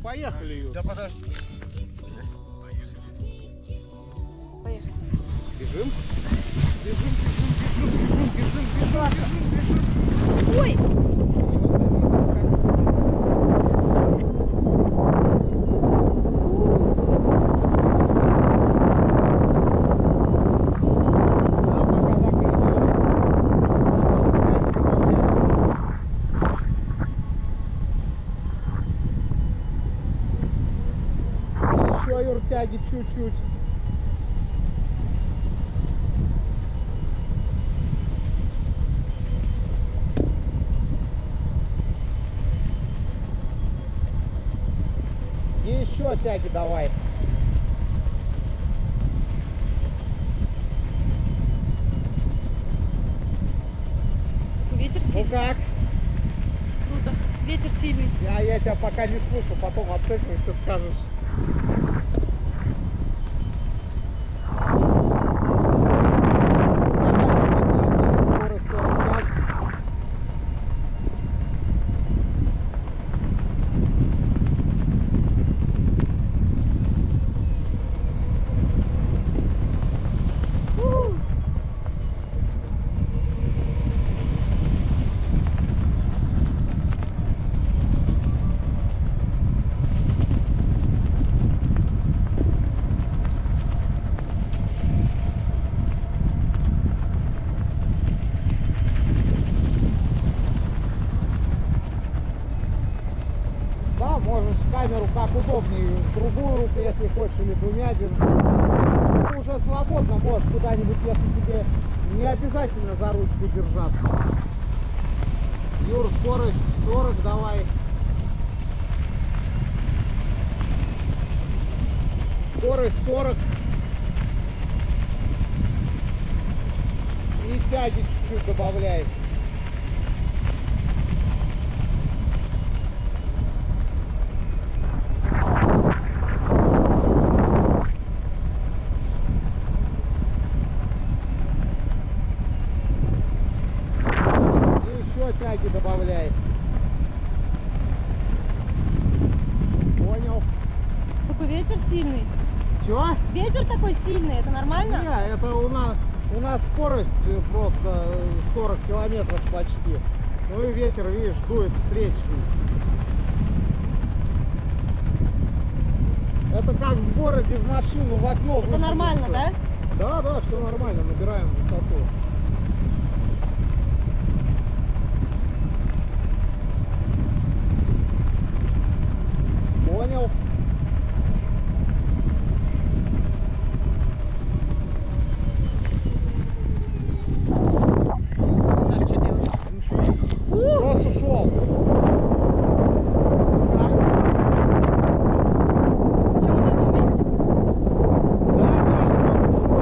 поехали, Юр. Да подожди. Поехали. Бежим. Бежим. Ой! Все, садись. Еще, Юр, тяги чуть-чуть. И еще тяги давай. Ветер Ну сильный. как? Круто. Ветер сильный. Я тебя пока не слышу, потом отцепишься, скажешь. Скорость 45. Да, можешь камеру как удобнее, в другую руку, если хочешь, или двумя держи. Ты уже свободно можешь куда-нибудь, если тебе не обязательно за ручку держаться. Юр, скорость 40 давай. Скорость 40. И тяги чуть-чуть добавляй. Тяги добавляй. Понял. Такой ветер сильный. Чего? Ветер такой сильный, это нормально? Не, это у нас скорость просто 40 километров почти. Ну и ветер, видишь, дует встречный. Это как в городе в машину в окно. Это нормально, да? Да, да, все нормально, набираем высоту. Понял. Саша, что делаешь? Кросс ушел. Почему на одном месте будем? Да, да, кросс ушел.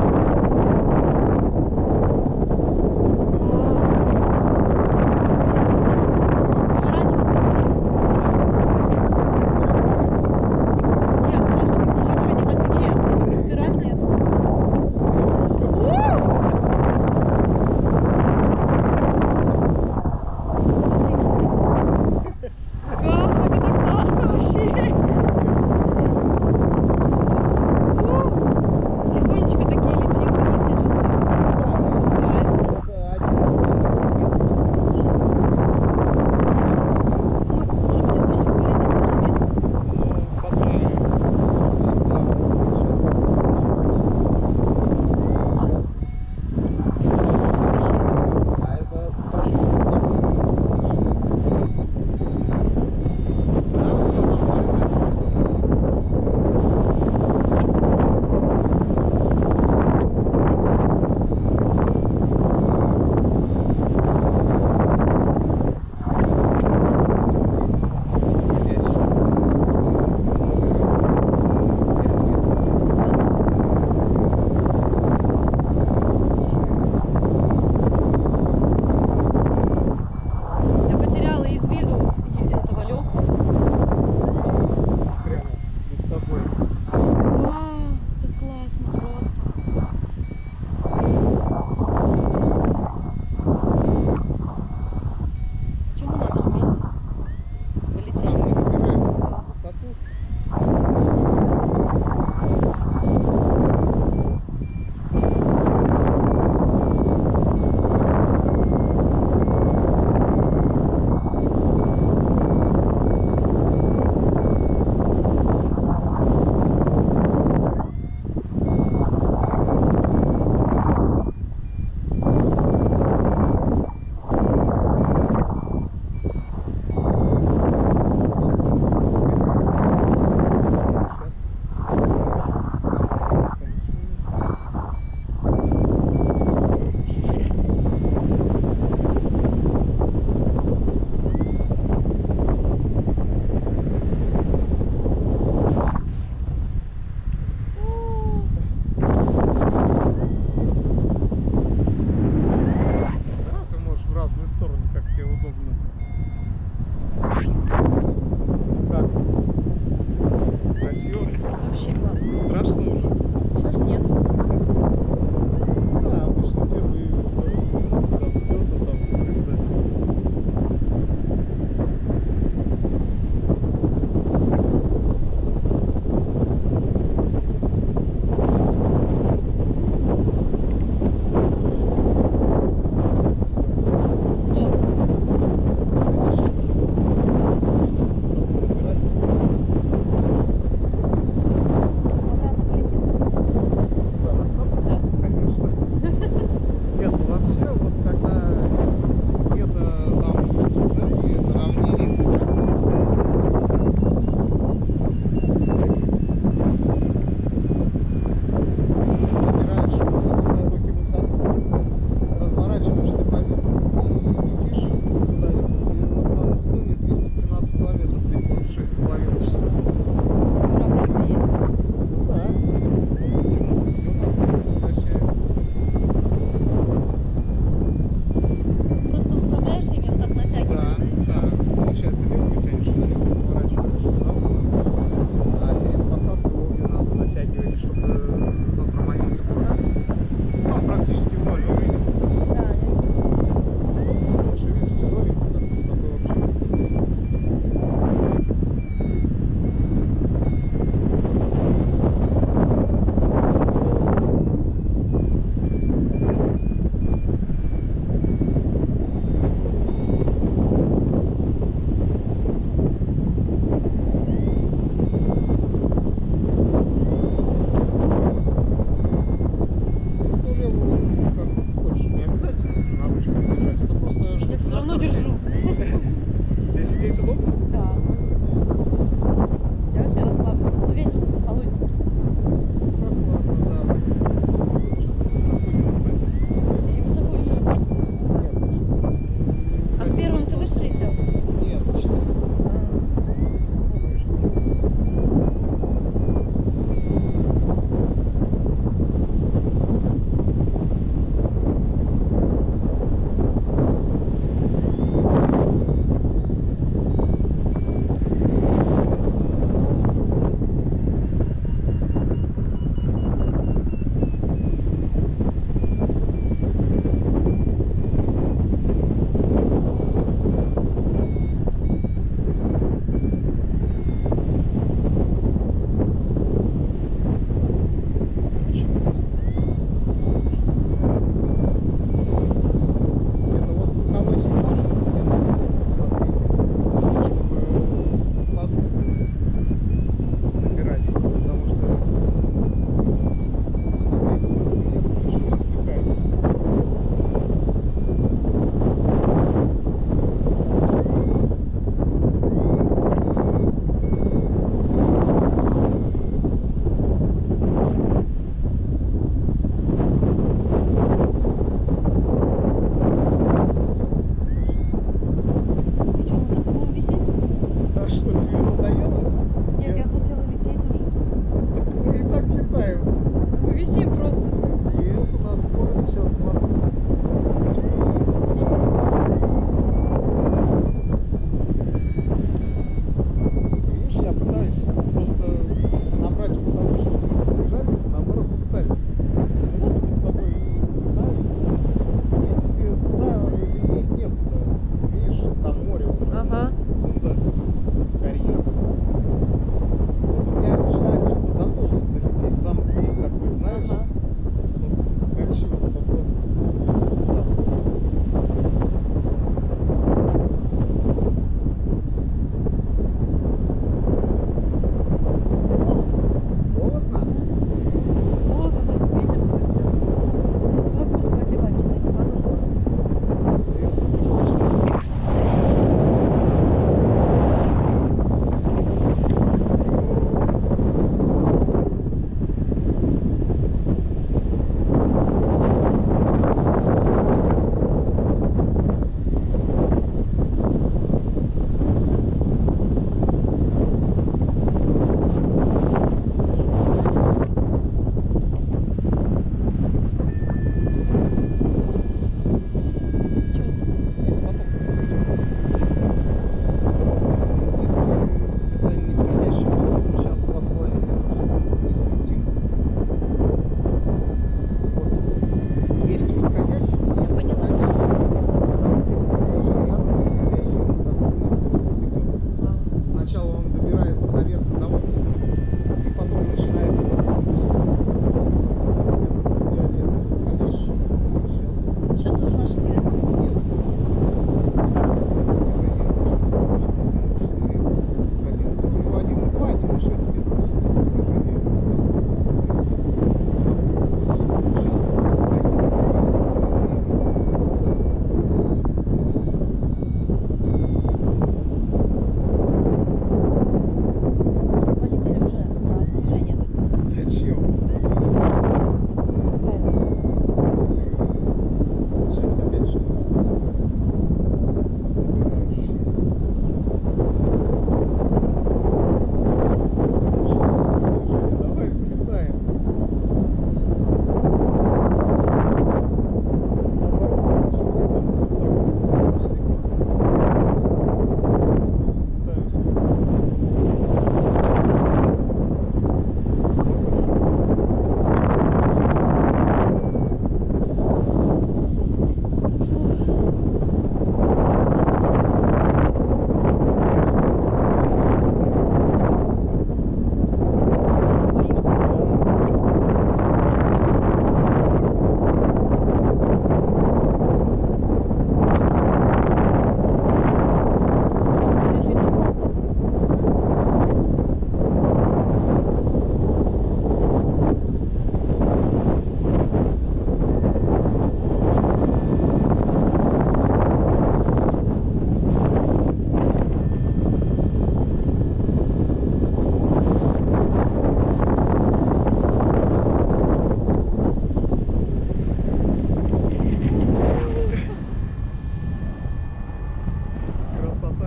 шлицел? Нет, 400.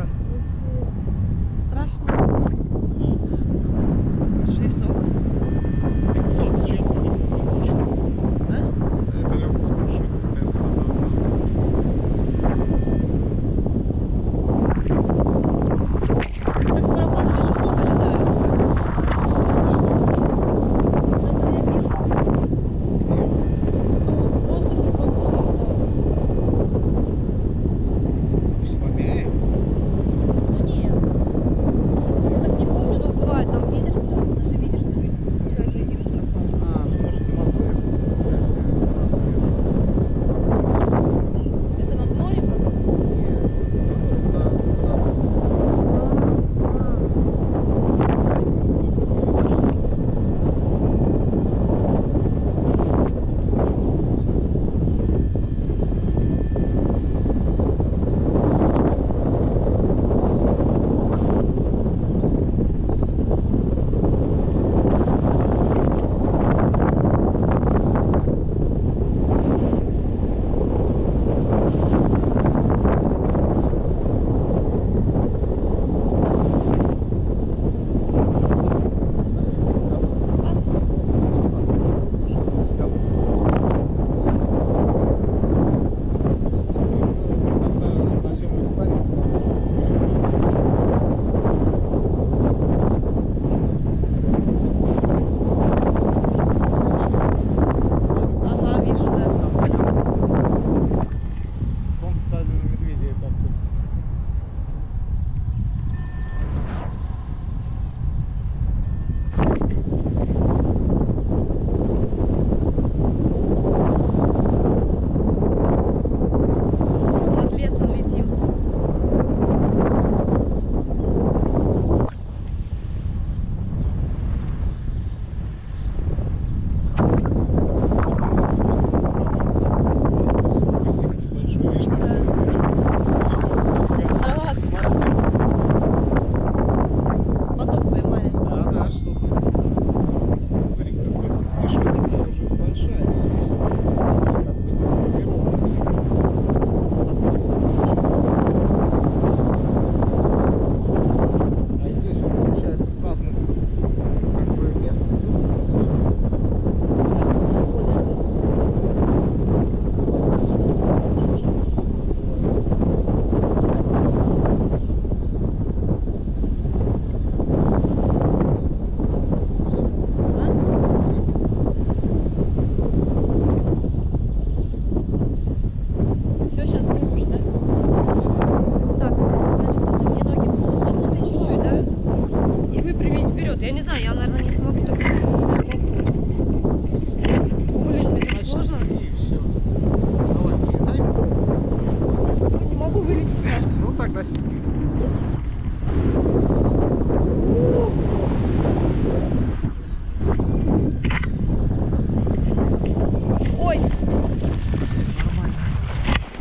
Да. Страшно. Шесток. 500 с чем-то, не помню точно. А? Это Лёха спрашивает, какая высота от нации. Так с паропланами же много летают. Это я вижу. Ну, в воздухе просто что летают. В Швабяе? Ну нет. Я так не помню, но бывает, там едешь куда-то, даже видишь, что человек летит с пароплана. А, ну может в Москве. Это над морем потом? Ага, вижу, да. Сон стадию медведя там крутится. Над лесом летим. Да ладно, поток поймали. Да, что-то. Смотри, какой. Видишь, высота уже большая, но здесь как бы не сформировано. А здесь он получается с разных как бы мест. Все, сейчас будем уже, да? Так, значит, мне ноги полусогнуты чуть-чуть, да? И выпрямить вперед. Я не знаю, я, наверное, не смогу так. Блин, мне так сложно. И все. Давай, вылезай. Не могу вылезти, Сашка. Ну тогда сиди. Ой, Нормально.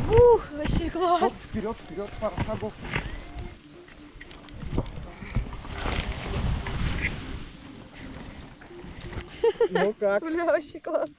ух, вообще класс. Оп, вперед, пару шагов. Ну как? Бля, вообще класс.